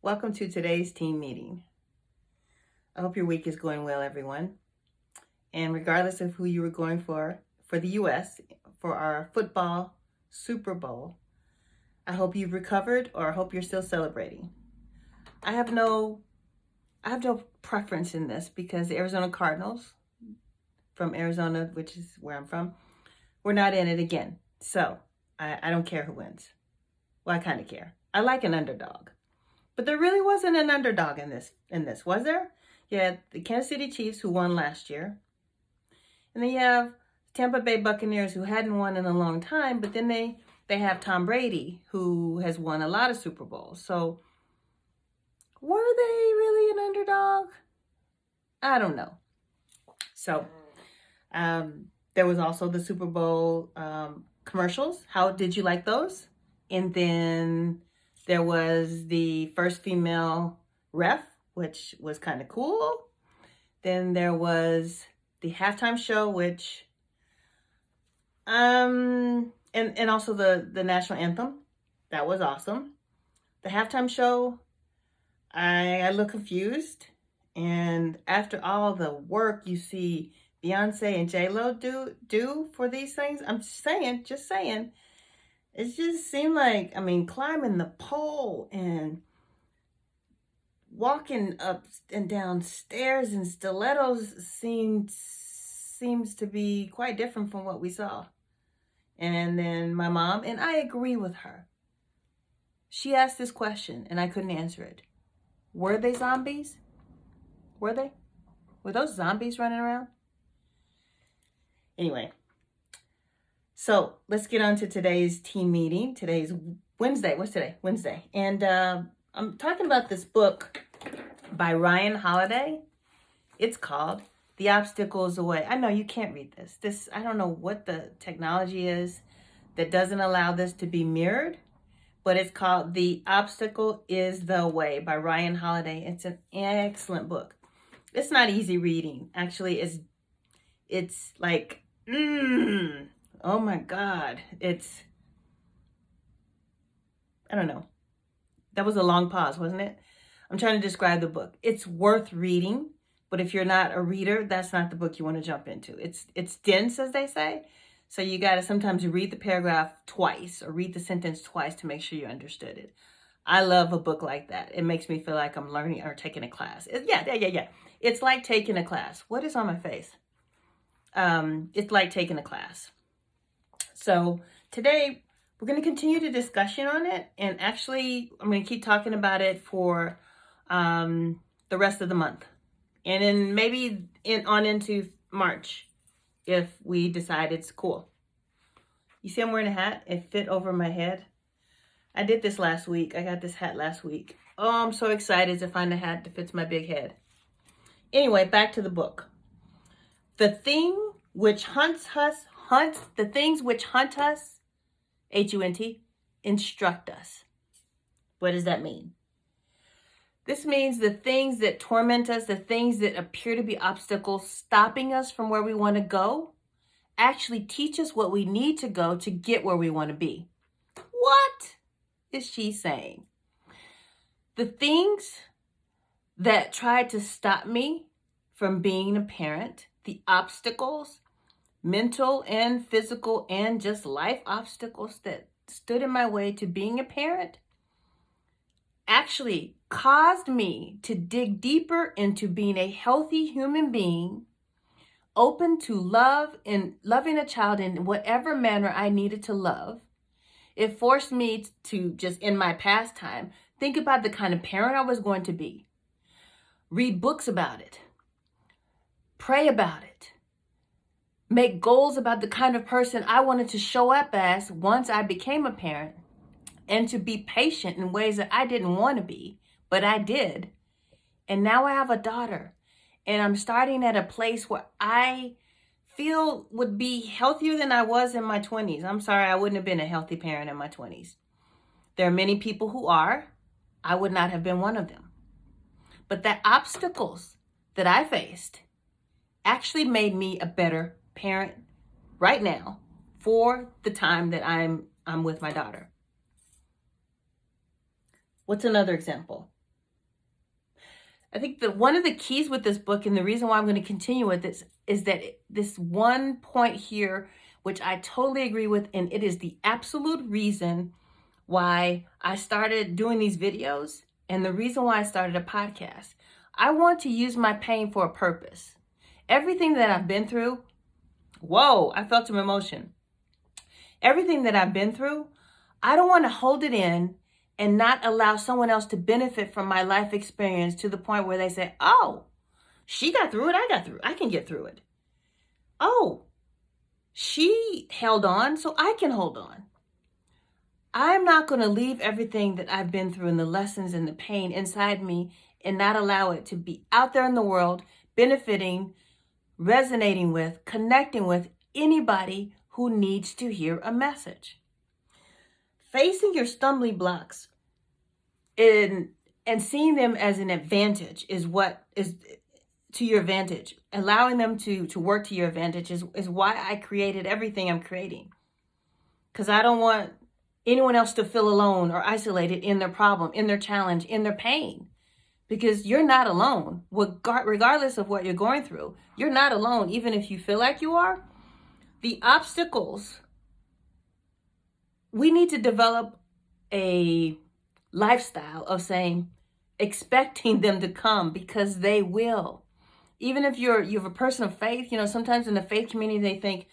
Welcome to today's team meeting. I hope your week is going well, everyone. And regardless of who you were going for the U.S., for our football Super Bowl, I hope you've recovered, or I hope you're still celebrating. I have no preference in this because the Arizona Cardinals from Arizona, which is where I'm from, we're not in it again. So I don't care who wins. Well, I kind of care. I like an underdog. But there really wasn't an underdog in this, was there? You had the Kansas City Chiefs, who won last year. And then you have Tampa Bay Buccaneers, who hadn't won in a long time, but then they have Tom Brady, who has won a lot of Super Bowls. So were they really an underdog? I don't know. So there was also the Super Bowl commercials. How did you like those? And then there was the first female ref, which was kind of cool. Then there was the halftime show, which, and also the national anthem. That was awesome. The halftime show, I look confused. And after all the work you see Beyonce and J-Lo do for these things, I'm just saying, it just seemed like, climbing the pole and walking up and down stairs in stilettos seems to be quite different from what we saw. And then my mom, and I agree with her, she asked this question and I couldn't answer it. Were they zombies? Were they? Were those zombies running around? Anyway, so let's get on to today's team meeting. Today's Wednesday. What's today? Wednesday. And I'm talking about this book by Ryan Holiday. It's called The Obstacle Is the Way. I know you can't read this. I don't know what the technology is that doesn't allow this to be mirrored, but it's called The Obstacle Is the Way by Ryan Holiday. It's an excellent book. It's not easy reading. Actually, it's like, oh my God. I don't know. That was a long pause, wasn't it? I'm trying to describe the book. It's worth reading, but if you're not a reader, that's not the book you want to jump into. It's dense, as they say. So you got to sometimes read the paragraph twice or read the sentence twice to make sure you understood it. I love a book like that. It makes me feel like I'm learning or taking a class. Yeah. It's like taking a class. What is on my face? It's like taking a class. So today we're going to continue the discussion on it. And actually, I'm going to keep talking about it for the rest of the month. And then maybe on into March if we decide it's cool. You see I'm wearing a hat? It fit over my head. I did this last week. I got this hat last week. Oh, I'm so excited to find a hat that fits my big head. Anyway, back to the book. The thing which the things which hunt us, H-U-N-T, instruct us. What does that mean? This means the things that torment us, the things that appear to be obstacles stopping us from where we want to go, actually teach us what we need to go to get where we want to be. What is she saying? The things that tried to stop me from being a parent, the obstacles, mental and physical and just life obstacles that stood in my way to being a parent, actually caused me to dig deeper into being a healthy human being, open to love and loving a child in whatever manner I needed to love. It forced me to just, in my pastime, think about the kind of parent I was going to be, read books about it, pray about it, make goals about the kind of person I wanted to show up as once I became a parent, and to be patient in ways that I didn't want to be, but I did. And now I have a daughter, and I'm starting at a place where I feel would be healthier than I was in my 20s. I'm sorry, I wouldn't have been a healthy parent in my 20s. There are many people who are. I would not have been one of them. But the obstacles that I faced actually made me a better parent right now for the time that I'm with my daughter. What's another example? I think that one of the keys with this book, and the reason why I'm going to continue with this, is that this one point here, which I totally agree with, and it is the absolute reason why I started doing these videos and the reason why I started a podcast. I want to use my pain for a purpose. Everything that I've been through, whoa, I felt some emotion. Everything that I've been through, I don't want to hold it in and not allow someone else to benefit from my life experience to the point where they say, oh, she got through it, I got through it, I can get through it. Oh, she held on, so I can hold on. I'm not going to leave everything that I've been through and the lessons and the pain inside me and not allow it to be out there in the world, benefiting, resonating with, connecting with anybody who needs to hear a message. Facing your stumbling blocks and seeing them as an advantage is what is to your advantage. Allowing them to work to your advantage is why I created everything I'm creating. Because I don't want anyone else to feel alone or isolated in their problem, in their challenge, in their pain. Because you're not alone. Regardless of what you're going through, you're not alone, even if you feel like you are. The obstacles, we need to develop a lifestyle of expecting them to come, because they will. Even if you're a person of faith, sometimes in the faith community, they think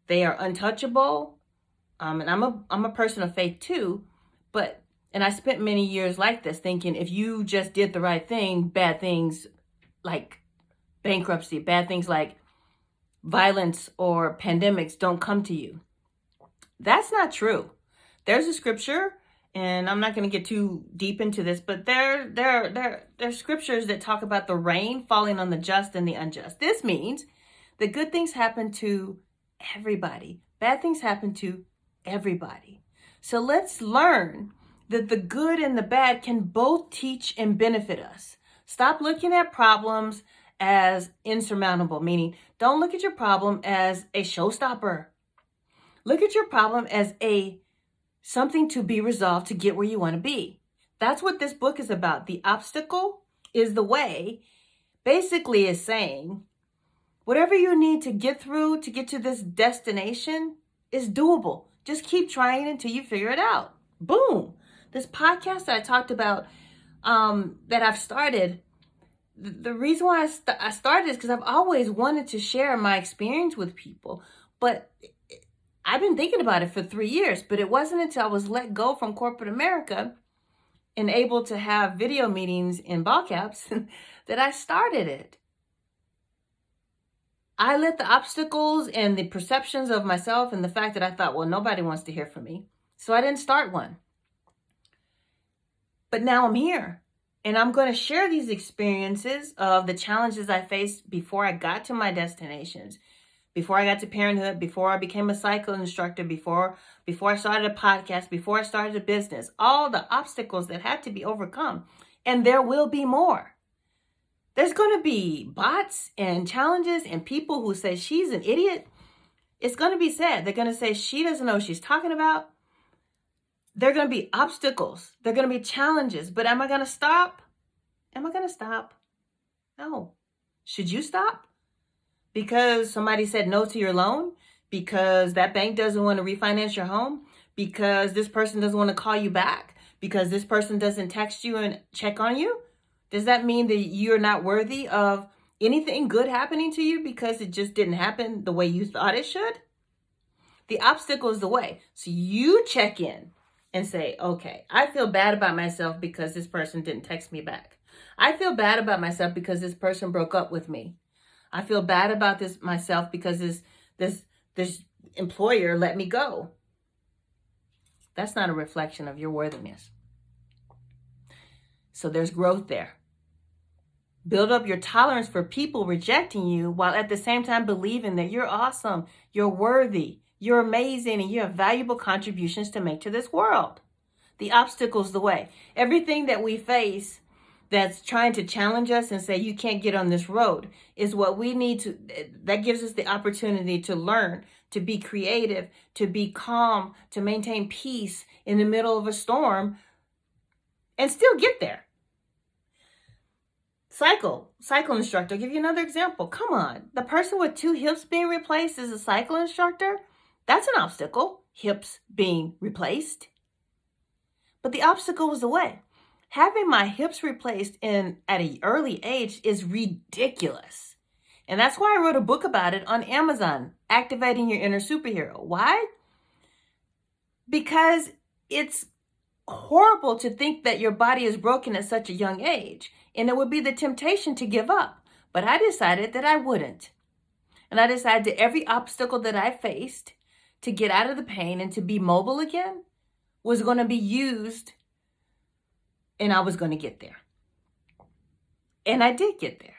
they are untouchable. And I'm a person of faith too, and I spent many years like this, thinking if you just did the right thing, bad things like bankruptcy, bad things like violence or pandemics don't come to you. That's not true. There's a scripture, and I'm not going to get too deep into this, but there's scriptures that talk about the rain falling on the just and the unjust. This means that good things happen to everybody. Bad things happen to everybody. So let's learn that the good and the bad can both teach and benefit us. Stop looking at problems as insurmountable, meaning don't look at your problem as a showstopper. Look at your problem as something to be resolved to get where you want to be. That's what this book is about. The obstacle is the way. Basically is saying, whatever you need to get through to get to this destination is doable. Just keep trying until you figure it out. Boom. This podcast that I talked about, that I've started, the reason why I started is because I've always wanted to share my experience with people. But I've been thinking about it for 3 years, but it wasn't until I was let go from corporate America and able to have video meetings in ball caps that I started it. I let the obstacles and the perceptions of myself and the fact that I thought, well, nobody wants to hear from me, so I didn't start one. But now I'm here, and I'm going to share these experiences of the challenges I faced before I got to my destinations, before I got to parenthood, before I became a cycle instructor, before I started a podcast, before I started a business, all the obstacles that had to be overcome. And there will be more. There's going to be bots and challenges and people who say she's an idiot. It's going to be said. They're going to say she doesn't know what she's talking about. There are going to be obstacles. There are going to be challenges. But am I going to stop? Am I going to stop? No. Should you stop? Because somebody said no to your loan? Because that bank doesn't want to refinance your home? Because this person doesn't want to call you back? Because this person doesn't text you and check on you? Does that mean that you're not worthy of anything good happening to you because it just didn't happen the way you thought it should? The obstacle is the way. So you check in and say, okay, I feel bad about myself because this person didn't text me back. I feel bad about myself because this person broke up with me. I feel bad about myself because this employer let me go. That's not a reflection of your worthiness. So there's growth there. Build up your tolerance for people rejecting you while at the same time believing that you're awesome, you're worthy, you're amazing, and you have valuable contributions to make to this world. The obstacle's the way. Everything that we face that's trying to challenge us and say, you can't get on this road, is what we need to, that gives us the opportunity to learn, to be creative, to be calm, to maintain peace in the middle of a storm and still get there. Cycle instructor. I'll give you another example. Come on. The person with 2 hips being replaced is a cycle instructor. That's an obstacle. Hips being replaced. But the obstacle was the way. Having my hips replaced at an early age is ridiculous. And that's why I wrote a book about it on Amazon, Activating Your Inner Superhero. Why? Because it's horrible to think that your body is broken at such a young age, and it would be the temptation to give up. But I decided that I wouldn't. And I decided that every obstacle that I faced to get out of the pain and to be mobile again was going to be used, and I was going to get there. And I did get there.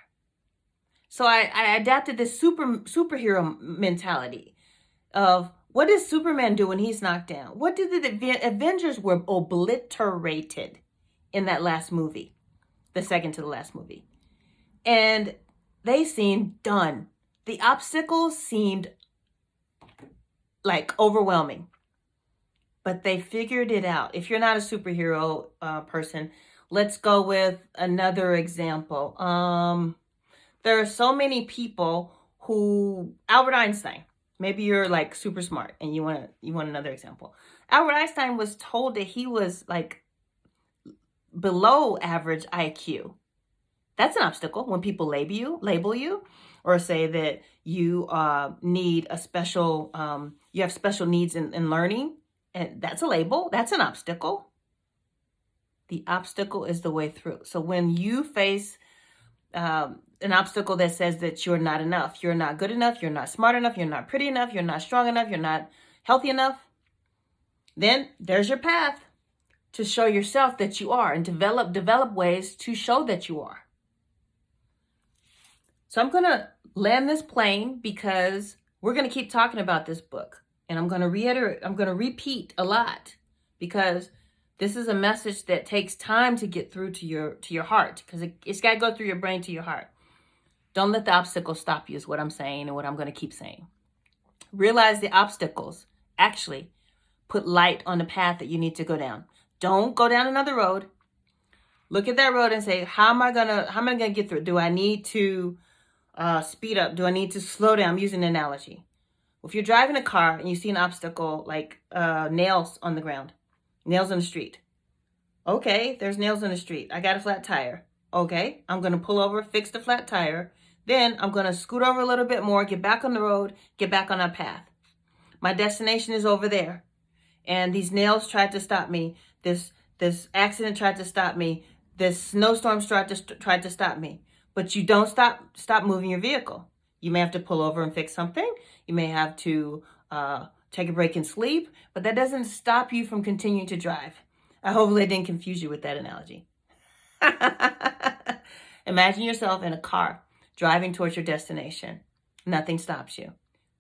So I adapted this superhero mentality of, what does Superman do when he's knocked down? What did the Avengers were obliterated in that last movie, the second to the last movie. And they seemed done. The obstacles seemed like overwhelming, but they figured it out. If you're not a superhero person, let's go with another example. There are so many people who, Albert Einstein, maybe you're like super smart and you want another example. Albert Einstein was told that he was like below average IQ. That's an obstacle when people label you, or say that you need a special, you have special needs in learning. And that's a label. That's an obstacle. The obstacle is the way through. So when you face an obstacle that says that you're not enough, you're not good enough, you're not smart enough, you're not pretty enough, you're not strong enough, you're not healthy enough, then there's your path to show yourself that you are, and develop ways to show that you are. So I'm going to land this plane because we're going to keep talking about this book, and I'm going to repeat a lot, because this is a message that takes time to get through to your heart, because it's got to go through your brain to your heart. Don't let the obstacles stop you is what I'm saying, and what I'm going to keep saying. Realize the obstacles actually put light on the path that you need to go down. Don't go down another road. Look at that road and say, how am I gonna get through? Do I need to speed up? Do I need to slow down? I'm using an analogy. If you're driving a car and you see an obstacle like nails on the ground, nails on the street. Okay, there's nails on the street. I got a flat tire. Okay, I'm going to pull over, fix the flat tire. Then I'm going to scoot over a little bit more, get back on the road, get back on our path. My destination is over there. And these nails tried to stop me. This accident tried to stop me. This snowstorm tried to stop me. But you don't stop moving your vehicle. You may have to pull over and fix something. You may have to take a break and sleep. But that doesn't stop you from continuing to drive. I hopefully I didn't confuse you with that analogy. Imagine yourself in a car driving towards your destination. Nothing stops you.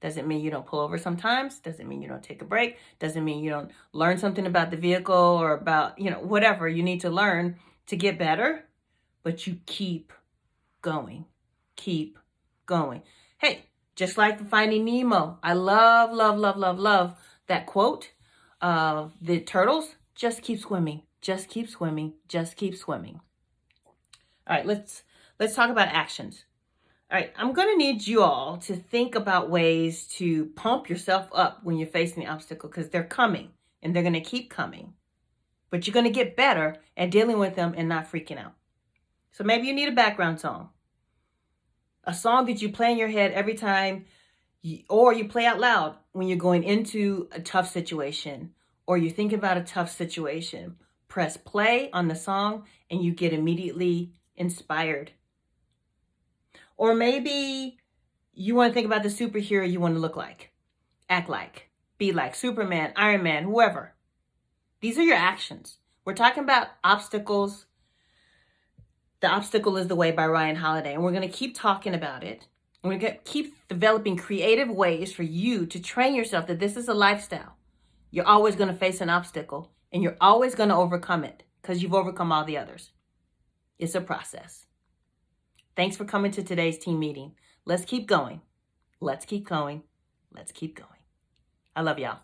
Doesn't mean you don't pull over sometimes. Doesn't mean you don't take a break. Doesn't mean you don't learn something about the vehicle or about, whatever you need to learn to get better. But you keep going. Keep going. Hey, just like the Finding Nemo, I love, love, love, love, love that quote of the turtles. Just keep swimming. Just keep swimming. Just keep swimming. All right, let's talk about actions. All right, I'm going to need you all to think about ways to pump yourself up when you're facing the obstacle, because they're coming and they're going to keep coming. But you're going to get better at dealing with them and not freaking out. So maybe you need a background song. A song that you play in your head every time, or you play out loud when you're going into a tough situation, or you think about a tough situation. Press play on the song and you get immediately inspired. Or maybe you want to think about the superhero you want to look like, act like, be like Superman, Iron Man, whoever. These are your actions. We're talking about obstacles. The Obstacle is the Way by Ryan Holiday. And we're going to keep talking about it. And we're going to keep developing creative ways for you to train yourself that this is a lifestyle. You're always going to face an obstacle and you're always going to overcome it because you've overcome all the others. It's a process. Thanks for coming to today's team meeting. Let's keep going. Let's keep going. Let's keep going. I love y'all.